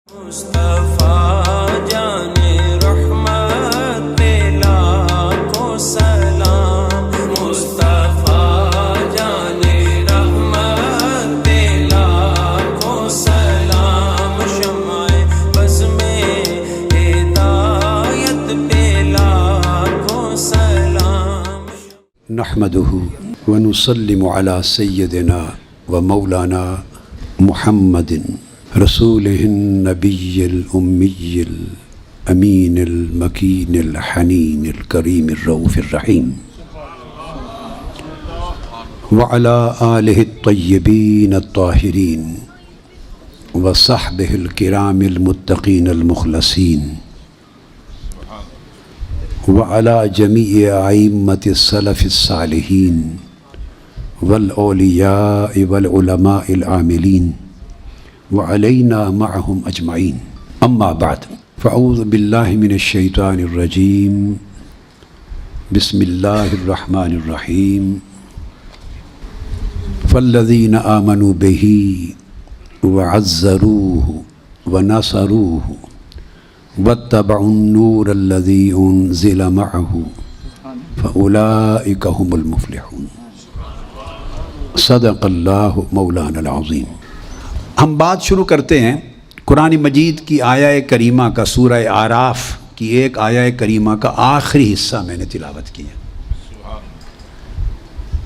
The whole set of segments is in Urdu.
مصطفیٰ جانے رحمت پہ لاکھوں سلام، مصطفیٰ جانے رحمت پہ لاکھوں سلام، شمع بز میں ہدایت پہ لاکھوں سلام۔ نحمده ونسلم على سيدنا ومولانا محمد رسوله النبي الأمي الأمين المكين الحنين الكريم الرؤوف الرحيم وعلى آله الطيبين الطاهرين وصحبه الكرام المتقين المخلصين وعلى جميع أئمة السلف الصالحين والأولياء والعلماء العاملين وعلينا معهم أجمعين، أما بعد فأعوذ بالله من الشيطان الرجيم، بسم الله الرحمن الرحيم، فالذين آمنوا به وعزروه ونصروه واتبعوا النور الذي أنزل معه فأولئك هم المفلحون۔ صدق اللہ مولانا العظیم۔ ہم بات شروع کرتے ہیں قرآن مجید کی آیہ کریمہ کا، سورہ اعراف کی ایک آیہ کریمہ کا آخری حصہ میں نے تلاوت کیا،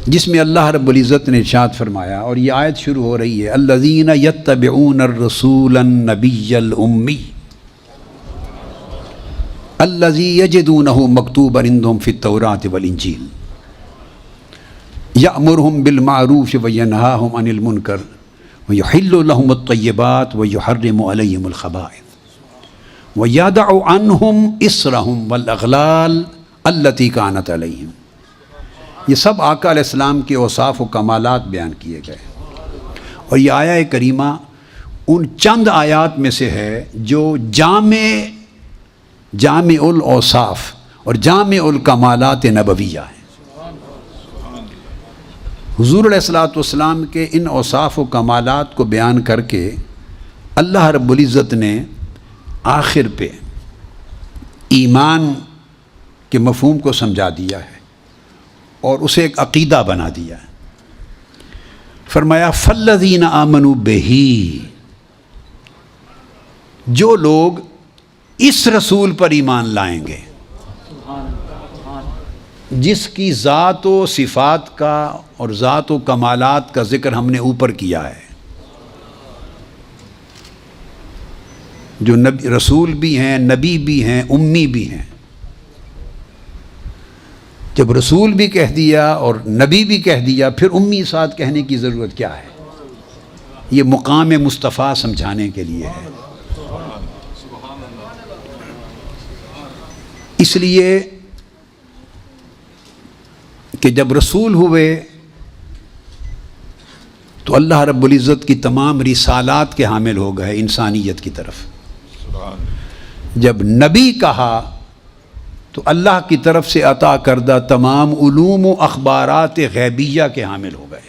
جس میں اللہ رب العزت نے ارشاد فرمایا، اور یہ آیت شروع ہو رہی ہے، الذین یتبعون الرسول النبی الامی الذی یجدونہ مکتوبا عندہم فی التوراۃ والانجیل یأمرہم بالمعروف وینہاہم عن المنکر وَيُحِلُّ لَهُمُ الطَّيِّبَاتِ وَيُحَرِّمُ عَلَيْهِمُ الْخَبَائِثَ وَيَدَعُ عَنْهُمْ إِصْرَهُمْ وَالْأَغْلَالَ الَّتِي كَانَتْ عَلَيْهِمْ۔ یہ سب آقا علیہ السلام کے اوصاف و کمالات بیان کیے گئے، اور یہ آیہ کریمہ ان چند آیات میں سے ہے جو جامع الاوصاف اور جامع الکمالات نبویہ ہیں۔ حضور علیہ الصلوۃ والسلام کے ان اوصاف و کمالات کو بیان کر کے اللہ رب العزت نے آخر پہ ایمان کے مفہوم کو سمجھا دیا ہے اور اسے ایک عقیدہ بنا دیا ہے۔ فرمایا فالذین آمنوا بہ، جو لوگ اس رسول پر ایمان لائیں گے جس کی ذات و صفات کا اور ذات و کمالات کا ذکر ہم نے اوپر کیا ہے، جو رسول بھی ہیں، نبی بھی ہیں، امی بھی ہیں۔ جب رسول بھی کہہ دیا اور نبی بھی کہہ دیا، پھر امی ساتھ کہنے کی ضرورت کیا ہے؟ یہ مقام مصطفیٰ سمجھانے کے لیے ہے۔ اس لیے کہ جب رسول ہوئے تو اللہ رب العزت کی تمام رسالات کے حامل ہو گئے انسانیت کی طرف۔ جب نبی کہا تو اللہ کی طرف سے عطا کردہ تمام علوم و اخبارات غیبیہ کے حامل ہو گئے۔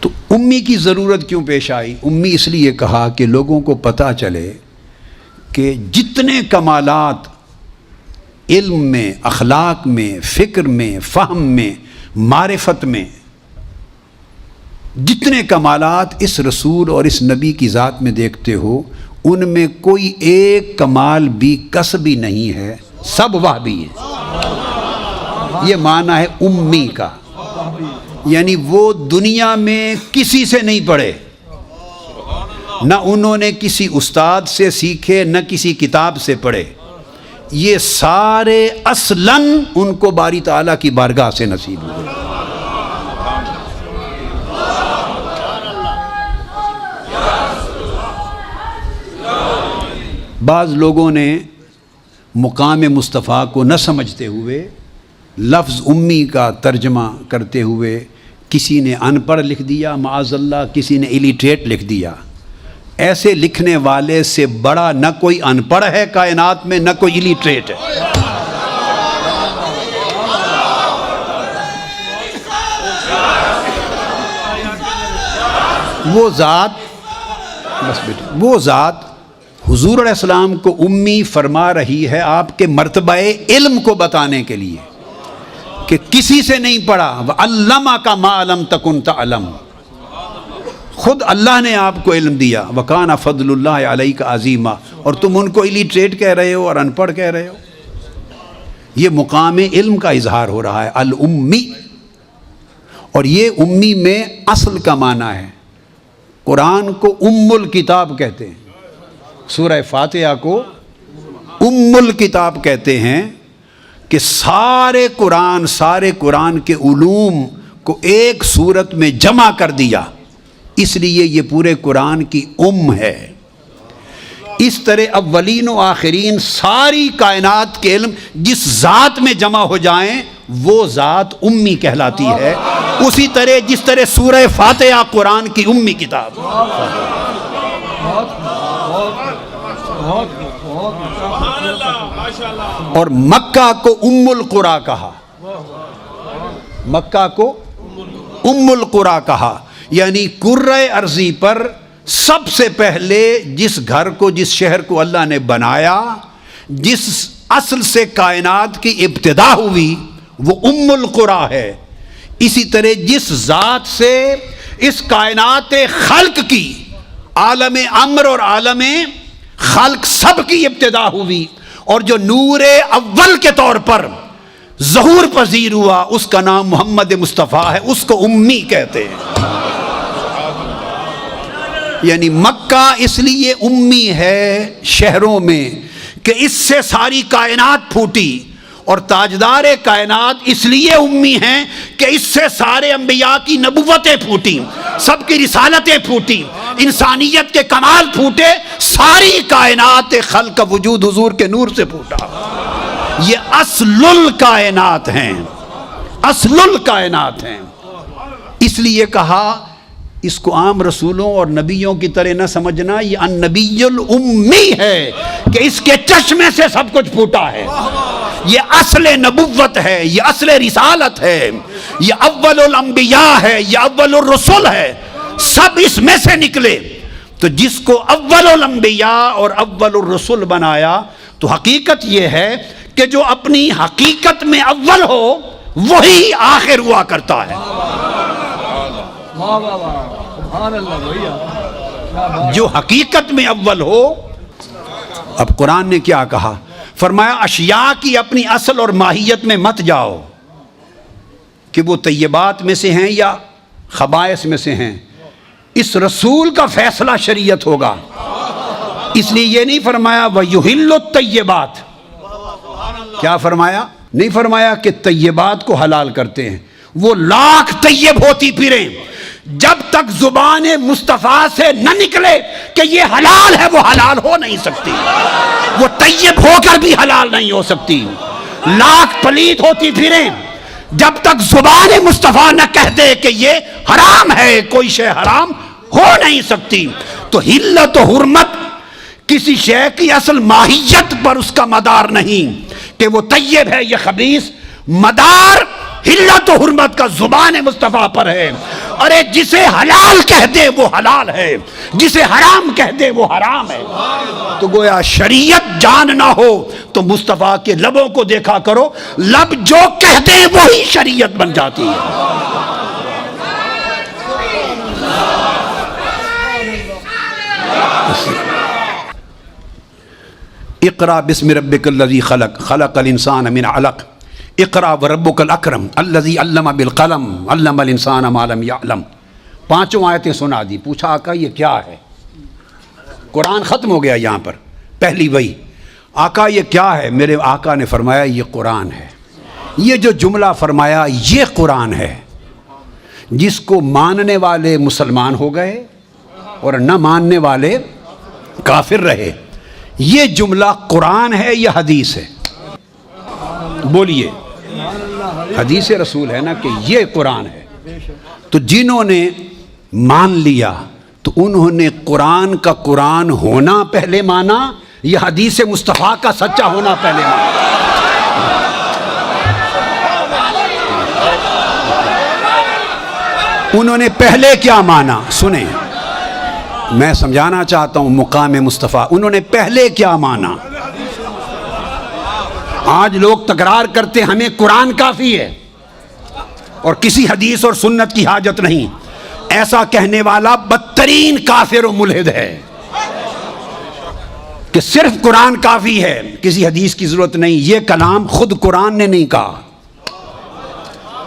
تو امی کی ضرورت کیوں پیش آئی؟ امی اس لیے کہا کہ لوگوں کو پتہ چلے کہ جتنے کمالات علم میں، اخلاق میں، فکر میں، فہم میں، معرفت میں، جتنے کمالات اس رسول اور اس نبی کی ذات میں دیکھتے ہو، ان میں کوئی ایک کمال بھی کسبی نہیں ہے، سب وہبی ہیں۔ یہ معنی ہے امی کا، یعنی وہ دنیا میں کسی سے نہیں پڑھے، نہ انہوں نے کسی استاد سے سیکھے، نہ کسی کتاب سے پڑھے، یہ سارے اصلاً ان کو باری تعالیٰ کی بارگاہ سے نصیب ہوئے۔ بعض لوگوں نے مقام مصطفیٰ کو نہ سمجھتے ہوئے لفظ امی کا ترجمہ کرتے ہوئے کسی نے ان پڑھ لکھ دیا، معاذ اللہ، کسی نے الٹریٹ لکھ دیا۔ ایسے لکھنے والے سے بڑا نہ کوئی ان پڑھ ہے کائنات میں، نہ کوئی الٹریٹ ہے۔ وہ ذات بس بیٹا وہ ذات حضور علیہ السلام کو امی فرما رہی ہے آپ کے مرتبہ علم کو بتانے کے لیے کہ کسی سے نہیں پڑھا. وَعَلَّمَكَ مَا لَمْ تَكُنْ تَعْلَمُ. خود اللہ نے آپ کو علم دیا. وَكَانَ فَضْلُ اللَّهِ عَلَيْكَ عَظِيمًا. اور تم ان کو الیٹریٹ کہہ رہے ہو اور ان پڑھ کہہ رہے ہو. یہ مقام علم کا اظہار ہو رہا ہے الامی. اور یہ امی میں اصل کا معنی ہے. قرآن کو ام الکتاب کہتے ہیں, سورہ فاتحہ کو ام الکتاب کہتے ہیں کہ سارے قرآن کے علوم کو ایک صورت میں جمع کر دیا, اس لیے یہ پورے قرآن کی ام ہے. اس طرح اولین و آخرین ساری کائنات کے علم جس ذات میں جمع ہو جائیں وہ ذات امی کہلاتی ہے. اسی طرح جس طرح سورہ فاتحہ قرآن کی امی کتاب. اور مکہ کو ام القریٰ کہا. مکہ کو ام القریٰ کہا, یعنی کرۂ ارضی پر سب سے پہلے جس گھر کو, جس شہر کو اللہ نے بنایا, جس اصل سے کائنات کی ابتدا ہوئی وہ ام القریٰ ہے. اسی طرح جس ذات سے اس کائنات خلق کی, عالم امر اور عالم خلق سب کی ابتدا ہوئی, اور جو نور اول کے طور پر ظہور پذیر ہوا اس کا نام محمد مصطفیٰ ہے, اس کو امی کہتے ہیں. یعنی مکہ اس لیے امی ہے شہروں میں کہ اس سے ساری کائنات پھوٹی, اور تاجدار کائنات اس لیے امی ہیں کہ اس سے سارے انبیاء کی نبوتیں پھوٹی, سب کی رسالتیں پھوٹی, انسانیت کے کمال پھوٹے, ساری کائنات خلق کا وجود حضور کے نور سے پھوٹا. یہ اصل الکائنات ہیں, اصل الکائنات ہیں. اس لیے کہا اس کو عام رسولوں اور نبیوں کی طرح نہ سمجھنا, یہ النبی الامی ہے کہ اس کے چشمے سے سب کچھ پھوٹا ہے. یہ اصل نبوت ہے, یہ اصل رسالت ہے, یہ اول الانبیاء ہے, یہ اول الرسل ہے, سب اس میں سے نکلے. تو جس کو اول الانبیاء اور اول الرسل بنایا, تو حقیقت یہ ہے کہ جو اپنی حقیقت میں اول ہو وہی آخر ہوا کرتا ہے. جو حقیقت میں اول ہو. اب قرآن نے کیا کہا, فرمایا اشیاء کی اپنی اصل اور ماہیت میں مت جاؤ کہ وہ طیبات میں سے ہیں یا خبائث میں سے ہیں. اس رسول کا فیصلہ شریعت ہوگا. اس لیے یہ نہیں فرمایا وَيُحِلُّ الطَّيِّبَاتِ. کیا فرمایا؟ نہیں فرمایا کہ طیبات کو حلال کرتے ہیں. وہ لاکھ طیب ہوتی پھریں, جب تک زبان مصطفیٰ سے نہ نکلے کہ یہ حلال ہے وہ حلال ہو نہیں سکتی. وہ طیب ہو کر بھی حلال نہیں ہو سکتی. لاکھ پلیت ہوتی پھریں, جب تک زبان مصطفیٰ نہ کہہ دے کہ یہ حرام ہے, کوئی شے حرام ہو نہیں سکتی. تو حلت و حرمت کسی شے کی اصل ماہیت پر اس کا مدار نہیں کہ وہ طیب ہے یا خبیث. مدار حلت و حرمت کا زبان مصطفیٰ پر ہے. ارے جسے حلال کہہ دے وہ حلال ہے, جسے حرام کہہ دے وہ حرام ہے. تو گویا شریعت جان نہ ہو تو مصطفیٰ کے لبوں کو دیکھا کرو, لب جو کہہ دے وہی شریعت بن جاتی ہے. اقرا بسم ربک الذی خلق, خلق الانسان من علق, اقرا وربک الاکرم الذی علم بالقلم علم الانسان ما لم یعلم. 5 آیتیں سنا دی. پوچھا آقا یہ کیا ہے؟ قرآن ختم ہو گیا یہاں پر. پہلی وہی, آقا یہ کیا ہے؟ میرے آقا نے فرمایا یہ قرآن ہے. یہ جو جملہ فرمایا یہ قرآن ہے. جس کو ماننے والے مسلمان ہو گئے اور نہ ماننے والے کافر رہے. یہ جملہ قرآن ہے یا حدیث ہے؟ بولیے. حدیث رسول ہے نا کہ یہ قرآن ہے. تو جنہوں نے مان لیا تو انہوں نے قرآن کا قرآن ہونا پہلے مانا یا حدیث مصطفیٰ کا سچا ہونا پہلے مانا؟ انہوں نے پہلے کیا مانا؟ سنیں, میں سمجھانا چاہتا ہوں مقام مصطفیٰ انہوں نے پہلے کیا مانا. آج لوگ تکرار کرتے ہمیں قرآن کافی ہے اور کسی حدیث اور سنت کی حاجت نہیں. ایسا کہنے والا بدترین کافر و ملحد ہے کہ صرف قرآن کافی ہے, کسی حدیث کی ضرورت نہیں. یہ کلام خود قرآن نے نہیں کہا,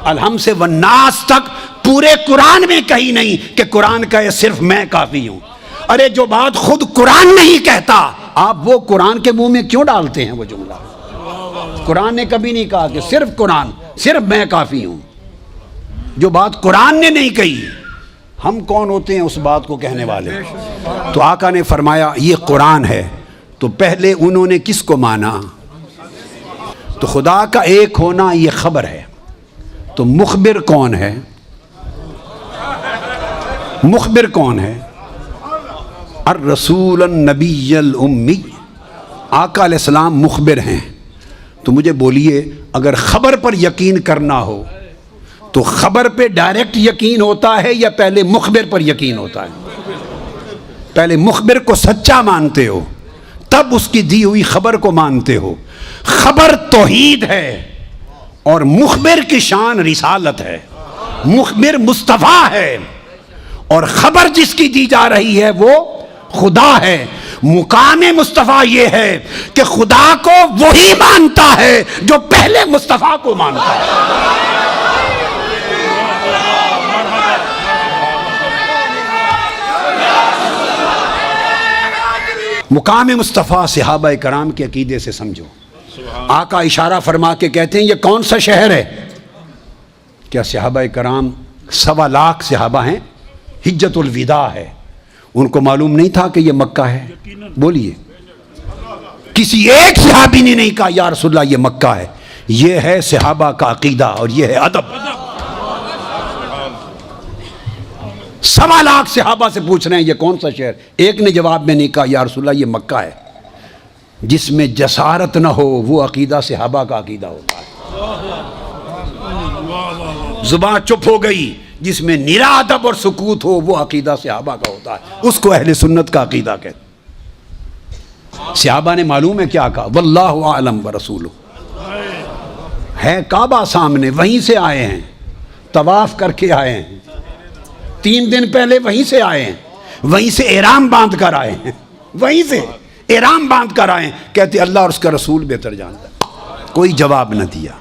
الحمد سے والناس تک پورے قرآن میں کہیں نہیں کہ قرآن کہے صرف میں کافی ہوں. ارے جو بات خود قرآن نہیں کہتا آپ وہ قرآن کے منہ میں کیوں ڈالتے ہیں وہ جملہ؟ قرآن نے کبھی نہیں کہا کہ صرف قرآن, صرف میں کافی ہوں. جو بات قرآن نے نہیں کہی ہم کون ہوتے ہیں اس بات کو کہنے والے؟ تو آقا نے فرمایا یہ قرآن ہے. تو پہلے انہوں نے کس کو مانا؟ تو خدا کا ایک ہونا یہ خبر ہے. تو مخبر کون ہے؟ مخبر کون ہے؟ الرسول النبی الامی, آقا علیہ السلام مخبر ہیں. تو مجھے بولیے اگر خبر پر یقین کرنا ہو تو خبر پہ ڈائریکٹ یقین ہوتا ہے یا پہلے مخبر پر یقین ہوتا ہے؟ پہلے مخبر کو سچا مانتے ہو تب اس کی دی ہوئی خبر کو مانتے ہو. خبر توحید ہے اور مخبر کی شان رسالت ہے. مخبر مصطفیٰ ہے اور خبر جس کی دی جا رہی ہے وہ خدا ہے. مقام مصطفیٰ یہ ہے کہ خدا کو وہی مانتا ہے جو پہلے مصطفیٰ کو مانتا ہے. مقام مصطفیٰ صحابہ کرام کے عقیدے سے سمجھو. آقا اشارہ فرما کے کہتے ہیں یہ کون سا شہر ہے؟ کیا صحابہ کرام 1.25 لاکھ صحابہ ہیں, حجت الوداع ہے, ان کو معلوم نہیں تھا کہ یہ مکہ ہے؟ بولیے کسی ایک صحابی نے نہیں کہا یا رسول اللہ یہ مکہ ہے. یہ ہے صحابہ کا عقیدہ اور یہ ہے ادب. 1.25 لاکھ صحابہ سے پوچھ رہے ہیں یہ کون سا شہر؟ ایک نے جواب میں نہیں کہا یا رسول اللہ یہ مکہ ہے. جس میں جسارت نہ ہو وہ عقیدہ صحابہ کا عقیدہ ہوتا ہے. زبان چپ ہو گئی, جس میں نرا ادب اور سکوت ہو وہ عقیدہ صحابہ کا ہوتا ہے, اس کو اہل سنت کا عقیدہ کہتے. صحابہ نے معلوم ہے کیا کہا؟ واللہ اعلم ورسولہ. ہے کعبہ سامنے, وہیں سے آئے ہیں, طواف کر کے آئے ہیں, 3 دن پہلے وہیں سے آئے ہیں, وہیں سے احرام باندھ کر آئے ہیں, وہیں سے احرام باندھ کر آئے ہیں. کہتے اللہ اور اس کا رسول بہتر جانتا ہے. کوئی جواب نہ دیا.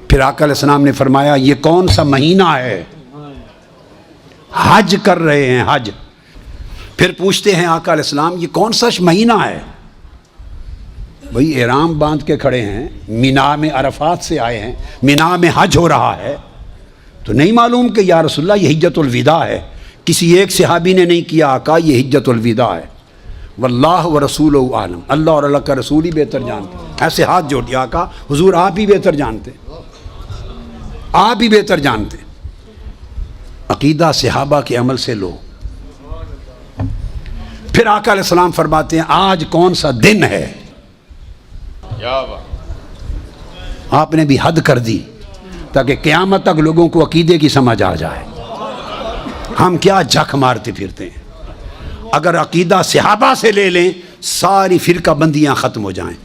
پھر آقا علیہ السلام نے فرمایا یہ کون سا مہینہ ہے؟ حج کر رہے ہیں, حج. پھر پوچھتے ہیں آقا علیہ السلام یہ کون سا مہینہ ہے؟ وہی احرام باندھ کے کھڑے ہیں, مینا میں عرفات سے آئے ہیں, مینا میں حج ہو رہا ہے. تو نہیں معلوم کہ یا رسول اللہ یہ حجت الوداع ہے؟ کسی ایک صحابی نے نہیں کیا آقا یہ حجت الوداع ہے. واللہ ورسولہ عالم, اللہ اور اللہ کا رسول ہی بہتر جانتے. ایسے ہاتھ جوڑ دیا آقا حضور آپ ہی بہتر جانتے, آپ ہی بہتر جانتے. عقیدہ صحابہ کے عمل سے لو. پھر آقا علیہ السلام فرماتے ہیں آج کون سا دن ہے؟ آپ نے بھی حد کر دی تاکہ قیامت تک لوگوں کو عقیدے کی سمجھ آ جائے. ہم کیا جھک مارتے پھرتے ہیں؟ اگر عقیدہ صحابہ سے لے لیں ساری فرقہ بندیاں ختم ہو جائیں.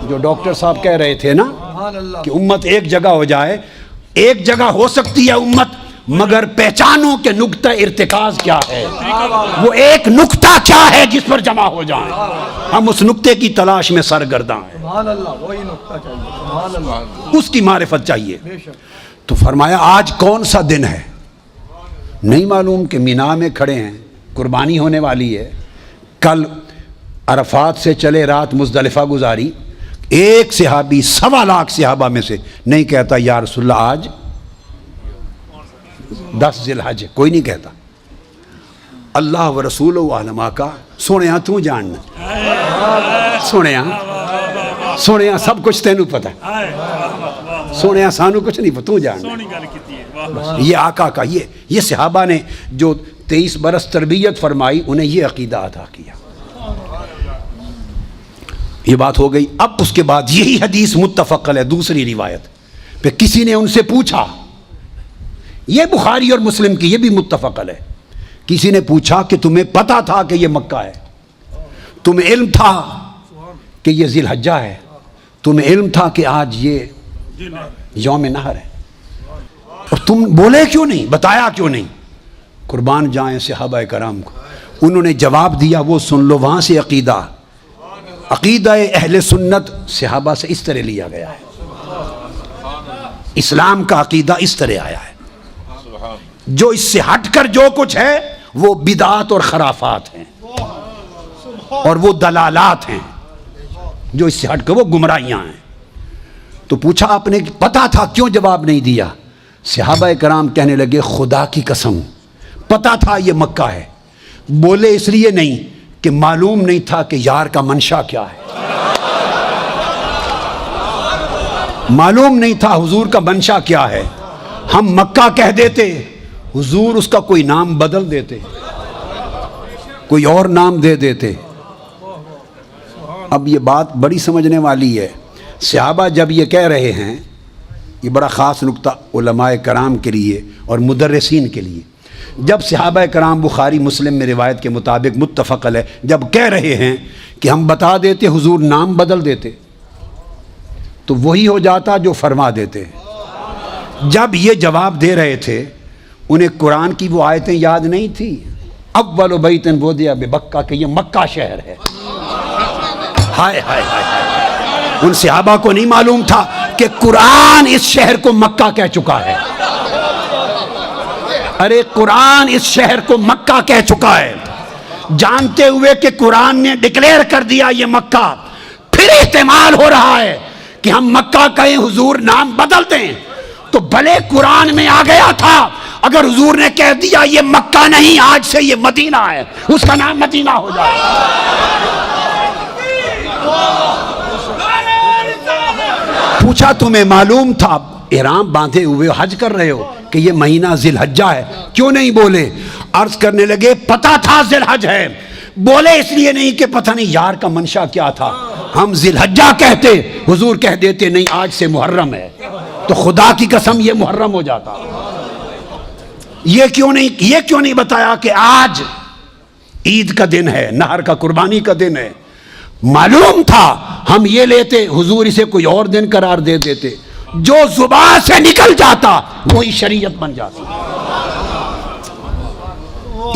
جو ڈاکٹر صاحب کہہ رہے تھے نا کہ امت ایک جگہ ہو جائے, ایک جگہ ہو سکتی ہے امت مگر پہچانوں کے نقطہ ارتکاز کیا ہے, وہ ایک نقطہ کیا ہے جس پر جمع ہو جائیں. ہم اس نقطے کی تلاش میں سرگرداں ہیں, اس کی معرفت چاہیے. تو فرمایا آج کون سا دن ہے؟ نہیں معلوم کہ مینا میں کھڑے ہیں, قربانی ہونے والی ہے. کل عرفات سے چلے رات مزدلفہ گزاری. ایک صحابی 1.25 لاکھ صحابہ میں سے نہیں کہتا یا رسول اللہ آج 10 ذی الحج ہے, کوئی نہیں کہتا. اللہ و رسول و عالم. کا سونے تو جاننا, سونے سب کچھ تینوں پتہ ہے, سونے سانو کچھ نہیں پتہ, تو جاننا. یہ آقا کا یہ صحابہ نے جو 23 برس تربیت فرمائی انہیں یہ عقیدہ عطا کیا. یہ بات ہو گئی. اب اس کے بعد یہی حدیث متفق ہے دوسری روایت پہ. کسی نے ان سے پوچھا, یہ بخاری اور مسلم کی, یہ بھی متفق ہے, کسی نے پوچھا کہ تمہیں پتا تھا کہ یہ مکہ ہے؟ تمہیں علم تھا کہ یہ ذی الحجہ ہے؟ تمہیں علم تھا کہ آج یہ یوم نحر ہے؟ اور تم بولے کیوں نہیں، بتایا کیوں نہیں؟ قربان جائیں صحابہ کرام کو، انہوں نے جواب دیا، وہ سن لو وہاں سے عقیدہ اہل سنت صحابہ سے اس طرح لیا گیا ہے، اسلام کا عقیدہ اس طرح آیا ہے، جو اس سے ہٹ کر جو کچھ ہے وہ بدعات اور خرافات ہیں اور وہ دلالات ہیں، جو اس سے ہٹ کر وہ گمراہیاں ہیں۔ تو پوچھا آپ نے پتا تھا، کیوں جواب نہیں دیا؟ صحابہ کرام کہنے لگے خدا کی قسم پتا تھا یہ مکہ ہے، بولے اس لیے نہیں کہ معلوم نہیں تھا کہ یار کا منشا کیا ہے، معلوم نہیں تھا حضور کا منشا کیا ہے، ہم مکہ کہہ دیتے، حضور اس کا کوئی نام بدل دیتے، کوئی اور نام دے دیتے۔ اب یہ بات بڑی سمجھنے والی ہے، صحابہ جب یہ کہہ رہے ہیں، یہ بڑا خاص نقطہ علماء کرام کے لیے اور مدرسین کے لیے، جب صحابہ کرام بخاری مسلم میں روایت کے مطابق متفق علیہ جب کہہ رہے ہیں کہ ہم بتا دیتے حضور نام بدل دیتے تو وہی ہو جاتا جو فرما دیتے ہیں۔ جب یہ جواب دے رہے تھے انہیں قرآن کی وہ آیتیں یاد نہیں تھی، اول بیت وضع ببکہ کہ یہ مکہ شہر ہے۔ ہائے ہائے ہائے، ان صحابہ کو نہیں معلوم تھا کہ قرآن اس شہر کو مکہ کہہ چکا ہے۔ ارے قرآن اس شہر کو مکہ کہہ چکا ہے، جانتے ہوئے کہ قرآن نے ڈکلیئر کر دیا یہ مکہ، پھر احتمال ہو رہا ہے کہ ہم مکہ کہیں حضور نام بدل دیں، تو بھلے قرآن میں آ گیا تھا، اگر حضور نے کہہ دیا یہ مکہ نہیں آج سے یہ مدینہ ہے، اس کا نام مدینہ ہو جائے۔ پوچھا تمہیں معلوم تھا، احرام باندھے ہوئے حج کر رہے ہو کہ یہ مہینہ ذی الحجہ ہے، کیوں نہیں بولے؟ عرض کرنے لگے پتہ تھا ذی الحج ہے، بولے اس لیے نہیں کہ پتہ نہیں یار کا منشا کیا تھا، ہم ذی الحجہ کہتے، حضور کہہ دیتے نہیں آج سے محرم ہے، تو خدا کی قسم یہ محرم ہو جاتا۔ یہ کیوں نہیں بتایا کہ آج عید کا دن ہے، نہر کا قربانی کا دن ہے؟ معلوم تھا ہم یہ لیتے، حضور اسے کوئی اور دن قرار دے دیتے، جو زبان سے نکل جاتا وہی شریعت بن جاتی۔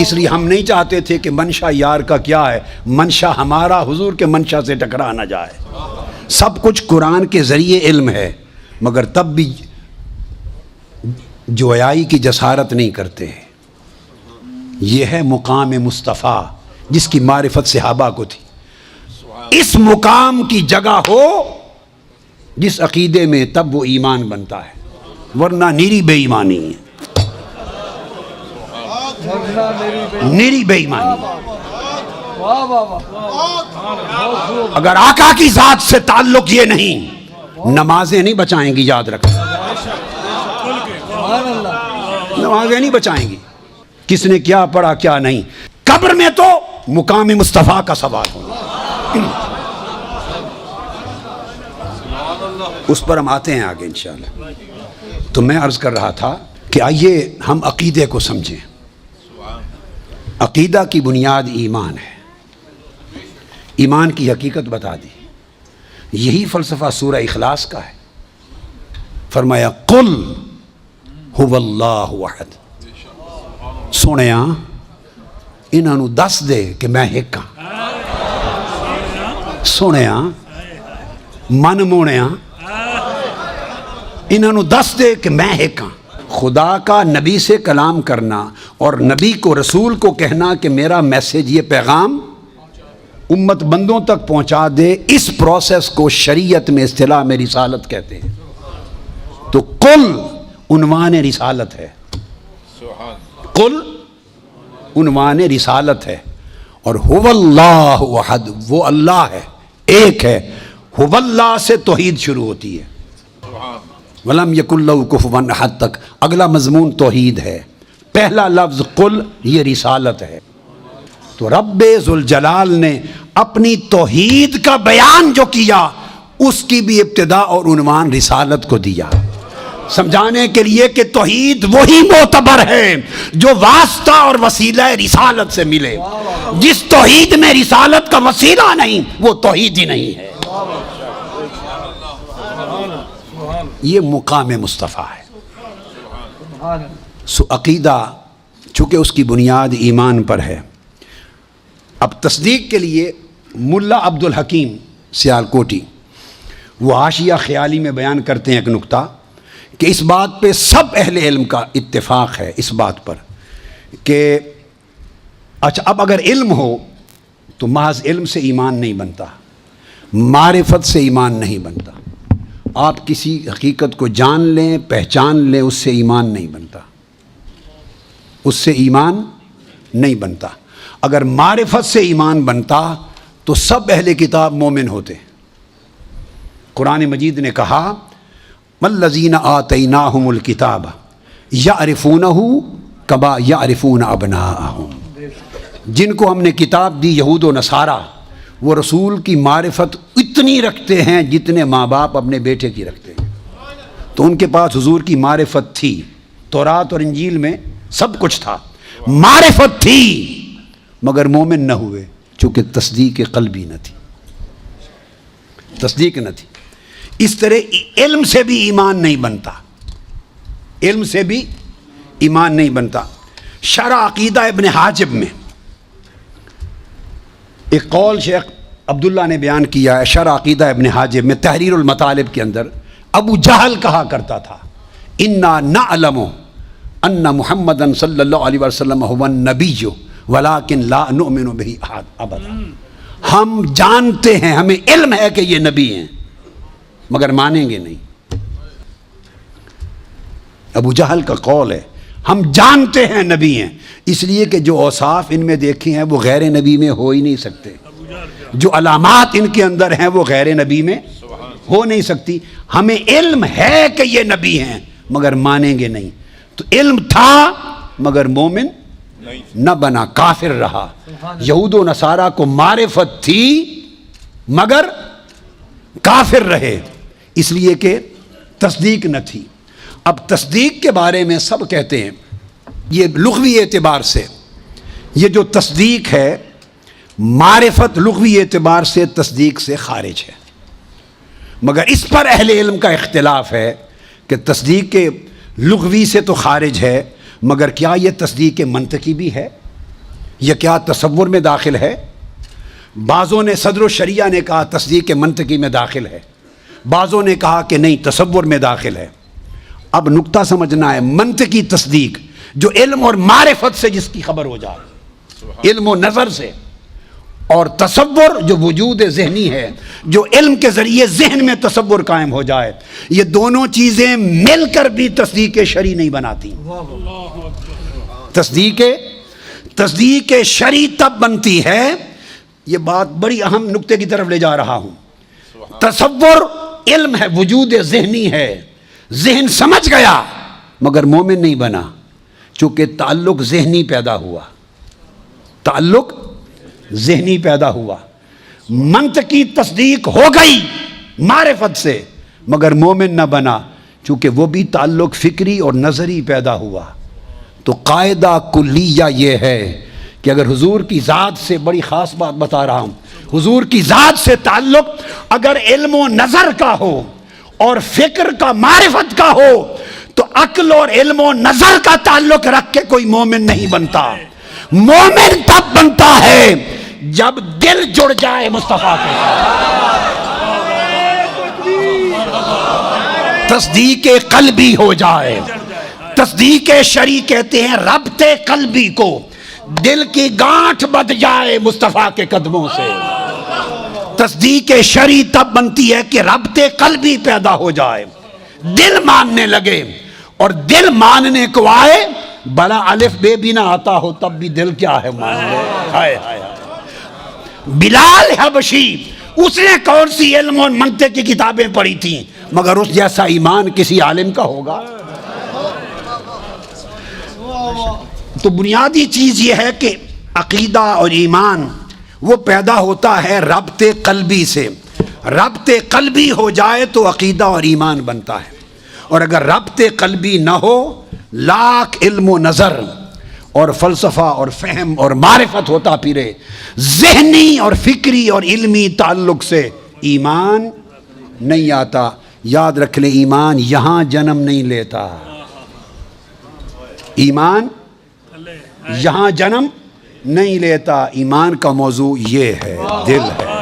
اس لیے ہم نہیں چاہتے تھے کہ منشا یار کا کیا ہے، منشا ہمارا حضور کے منشا سے ٹکرا نہ جائے۔ سب کچھ قرآن کے ذریعے علم ہے، مگر تب بھی جویائی کی جسارت نہیں کرتے۔ یہ ہے مقام مصطفیٰ جس کی معرفت صحابہ کو تھی۔ اس مقام کی جگہ ہو جس عقیدے میں، تب وہ ایمان بنتا ہے، ورنہ نیری بے ایمانی ہے، نیری بے ایمانی۔ اگر آقا کی ذات سے تعلق یہ نہیں، نمازیں نہیں بچائیں گی، یاد رکھیں، نمازیں نہیں بچائیں گی، کس نے کیا پڑھا کیا نہیں۔ قبر میں تو مقام مصطفیٰ کا سوال ہونا، اس پر ہم آتے ہیں آگے انشاءاللہ۔ تو میں عرض کر رہا تھا کہ آئیے ہم عقیدے کو سمجھیں۔ عقیدہ کی بنیاد ایمان ہے، ایمان کی حقیقت بتا دی، یہی فلسفہ سورہ اخلاص کا ہے۔ فرمایا قل هو اللہ احد، سنیا انہاں نوں دس دے کہ میں ایک ہاں، سنیا من مونیا انہاں نوں دس دے کہ میں ایک ہاں۔ خدا کا نبی سے کلام کرنا اور نبی کو رسول کو کہنا کہ میرا میسج یہ پیغام امت بندوں تک پہنچا دے، اس پروسیس کو شریعت میں اصطلاح میں رسالت کہتے ہیں۔ تو قل عنوان رسالت ہے، قل عنوان رسالت ہے، اور هو اللہ احد، وہ اللہ ہے، ایک ہے۔ هو اللہ سے توحید شروع ہوتی ہے، وَلَمْ يَكُنْ لَهُ كُفُوًا احد تک اگلا مضمون توحید ہے۔ پہلا لفظ قل یہ رسالت ہے۔ تو رب ذوالجلال نے اپنی توحید کا بیان جو کیا، اس کی بھی ابتدا اور عنوان رسالت کو دیا۔ سمجھانے کے لیے کہ توحید وہی معتبر ہے جو واسطہ اور وسیلہ رسالت سے ملے. جس توحید میں رسالت کا وسیلہ نہیں وہ توحید ہی نہیں ہے. یہ مقام مصطفیٰ ہے. سو عقیدہ چونکہ اس کی بنیاد ایمان پر ہے. اب تصدیق کے لیے ملا عبد الحکیم سیالکوٹی وہ حاشیہ خیالی میں بیان کرتے ہیں ایک نقطہ کہ اس بات پہ سب اہل علم کا اتفاق ہے اس بات پر کہ اچھا اب اگر علم ہو تو محض علم سے ایمان نہیں بنتا, معرفت سے ایمان نہیں بنتا. آپ کسی حقیقت کو جان لیں, پہچان لیں, اس سے ایمان نہیں بنتا, اس سے ایمان نہیں بنتا. اگر معرفت سے ایمان بنتا تو سب اہل کتاب مومن ہوتے. قرآن مجید نے کہا والذین آتیناہم الکتاب یعرفونہ کما یعرفون ابناءہم, جن کو ہم نے کتاب دی یہود و نصارہ وہ رسول کی معرفت اتنی رکھتے ہیں جتنے ماں باپ اپنے بیٹے کی رکھتے ہیں. تو ان کے پاس حضور کی معرفت تھی, تورات اور انجیل میں سب کچھ تھا, معرفت تھی, مگر مومن نہ ہوئے چونکہ تصدیق قلبی نہ تھی, تصدیق نہ تھی. اس طرح علم سے بھی ایمان نہیں بنتا, علم سے بھی ایمان نہیں بنتا. شرح عقیدہ ابن حاجب میں ایک قول شیخ عبداللہ نے بیان کیا ہے. شرح عقیدہ ابن حاجب میں تحریر المطالب کے اندر ابو جہل کہا کرتا تھا انا نعلم ان محمدً صلی اللہ علیہ وسلم هو النبی ولکن لا نؤمن به ابدا. ہم جانتے ہیں, ہمیں علم ہے کہ یہ نبی ہیں مگر مانیں گے نہیں. ابو جہل کا قول ہے ہم جانتے ہیں نبی ہیں, اس لیے کہ جو اوصاف ان میں دیکھے ہیں وہ غیر نبی میں ہو ہی نہیں سکتے, جو علامات ان کے اندر ہیں وہ غیر نبی میں ہو نہیں سکتی. ہمیں علم ہے کہ یہ نبی ہیں مگر مانیں گے نہیں. تو علم تھا مگر مومن نہ بنا, کافر رہا. یہود و نصارہ کو معرفت تھی مگر کافر رہے اس لیے کہ تصدیق نہ تھی. اب تصدیق کے بارے میں سب کہتے ہیں یہ لغوی اعتبار سے یہ جو تصدیق ہے معرفت لغوی اعتبار سے تصدیق سے خارج ہے, مگر اس پر اہل علم کا اختلاف ہے کہ تصدیق کے لغوی سے تو خارج ہے مگر کیا یہ تصدیق منطقی بھی ہے یا کیا تصور میں داخل ہے. بعضوں نے صدر الشریعہ نے کہا تصدیق منطقی میں داخل ہے, بعضوں نے کہا کہ نہیں تصور میں داخل ہے. اب نقطہ سمجھنا ہے, منطقی تصدیق جو علم اور معرفت سے جس کی خبر ہو جائے, علم و نظر سے, اور تصور جو وجود ذہنی ہے جو علم کے ذریعے ذہن میں تصور قائم ہو جائے, یہ دونوں چیزیں مل کر بھی تصدیق شرعی نہیں بناتی. تصدیق شرعی تب بنتی ہے, یہ بات بڑی اہم نقطے کی طرف لے جا رہا ہوں. تصور علم ہے, وجود ذہنی ہے, ذہن سمجھ گیا مگر مومن نہیں بنا چونکہ تعلق ذہنی پیدا ہوا, تعلق ذہنی پیدا ہوا. منطقی تصدیق ہو گئی معرفت سے مگر مومن نہ بنا چونکہ وہ بھی تعلق فکری اور نظری پیدا ہوا. تو قاعدہ کلیہ یہ ہے کہ اگر حضور کی ذات سے, بڑی خاص بات بتا رہا ہوں, حضور کی ذات سے تعلق اگر علم و نظر کا ہو اور فکر کا معرفت کا ہو تو عقل اور علم و نظر کا تعلق رکھ کے کوئی مومن نہیں بنتا. مومن تب بنتا ہے جب دل جڑ جائے مصطفیٰ کے ساتھ, تصدیق قلبی ہو جائے. تصدیق شرعی کہتے ہیں ربط قلبی کو, دل کی گانٹھ بندھ جائے مصطفیٰ کے قدموں سے. تصدیق شرعی تب بنتی ہے کہ ربط قلبی پیدا ہو جائے, دل ماننے لگے, اور دل ماننے کو آئے بلا الف بے بھی نہ آتا ہو تب بھی دل کیا ہے مان لے. ہائے ہائے. بلال حبشی اس نے کون سی علم اور منطق کی کتابیں پڑھی تھیں مگر اس جیسا ایمان کسی عالم کا ہوگا. تو بنیادی چیز یہ ہے کہ عقیدہ اور ایمان وہ پیدا ہوتا ہے ربط قلبی سے. ربط قلبی ہو جائے تو عقیدہ اور ایمان بنتا ہے, اور اگر ربط قلبی نہ ہو، لاکھ علم و نظر اور فلسفہ اور فہم اور معرفت ہوتا پھرے، ذہنی اور فکری اور علمی تعلق سے ایمان نہیں آتا۔ یاد رکھ لیں، ایمان یہاں جنم نہیں لیتا، ایمان یہاں جنم نہیں لیتا۔ ایمان کا موضوع یہ ہے، دل ہے۔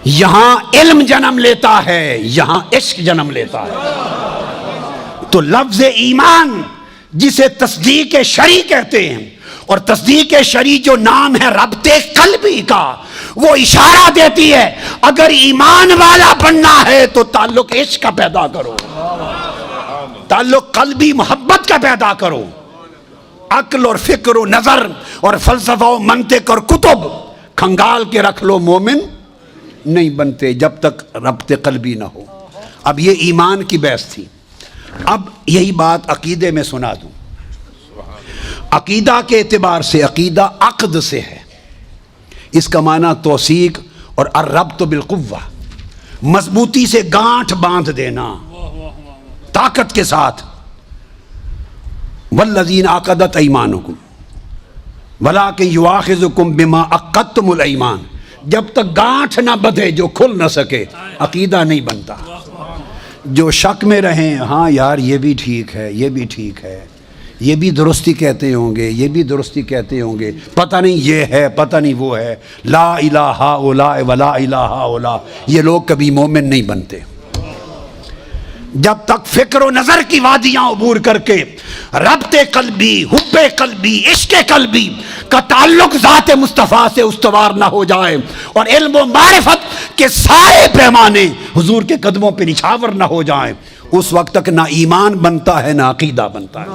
یہاں علم جنم لیتا ہے، یہاں عشق جنم لیتا ہے۔ تو لفظ ایمان جسے تصدیق شرعی کہتے ہیں، اور تصدیق شرعی جو نام ہے ربط قلبی کا، وہ اشارہ دیتی ہے اگر ایمان والا بننا ہے تو تعلق عشق کا پیدا کرو، تعلق قلبی محبت کا پیدا کرو۔ عقل اور فکر و نظر اور فلسفہ و منطق اور کتب کھنگال کے رکھ لو، مومن نہیں بنتے جب تک ربط قلبی نہ ہو۔ اب یہ ایمان کی بحث تھی، اب یہی بات عقیدے میں سنا دوں۔ عقیدہ کے اعتبار سے عقیدہ عقد سے ہے، اس کا معنی توثیق اور الربط بالقوہ، مضبوطی سے گانٹھ باندھ دینا، طاقت کے ساتھ۔ والذین عقدت ایمانکم ولکن یؤاخذکم بما عقدتم الایمان، جب تک گانٹھ نہ بدھے جو کھل نہ سکے عقیدہ نہیں بنتا۔ جو شک میں رہیں، ہاں یار یہ بھی ٹھیک ہے، یہ بھی ٹھیک ہے، یہ بھی درستی کہتے ہوں گے، یہ بھی درستی کہتے ہوں گے، پتہ نہیں یہ ہے، پتہ نہیں وہ ہے، لا الہ ہؤلاء ولا الہ ہؤلاء، یہ لوگ کبھی مومن نہیں بنتے۔ جب تک فکر و نظر کی وادیاں عبور کر کے ربط قلبی، حب قلبی، عشق قلبی کا تعلق ذات مصطفیٰ سے استوار نہ ہو جائے، اور علم و معرفت کے سارے پیمانے حضور کے قدموں پہ نچھاور نہ ہو جائیں، اس وقت تک نہ ایمان بنتا ہے نہ عقیدہ بنتا ہے۔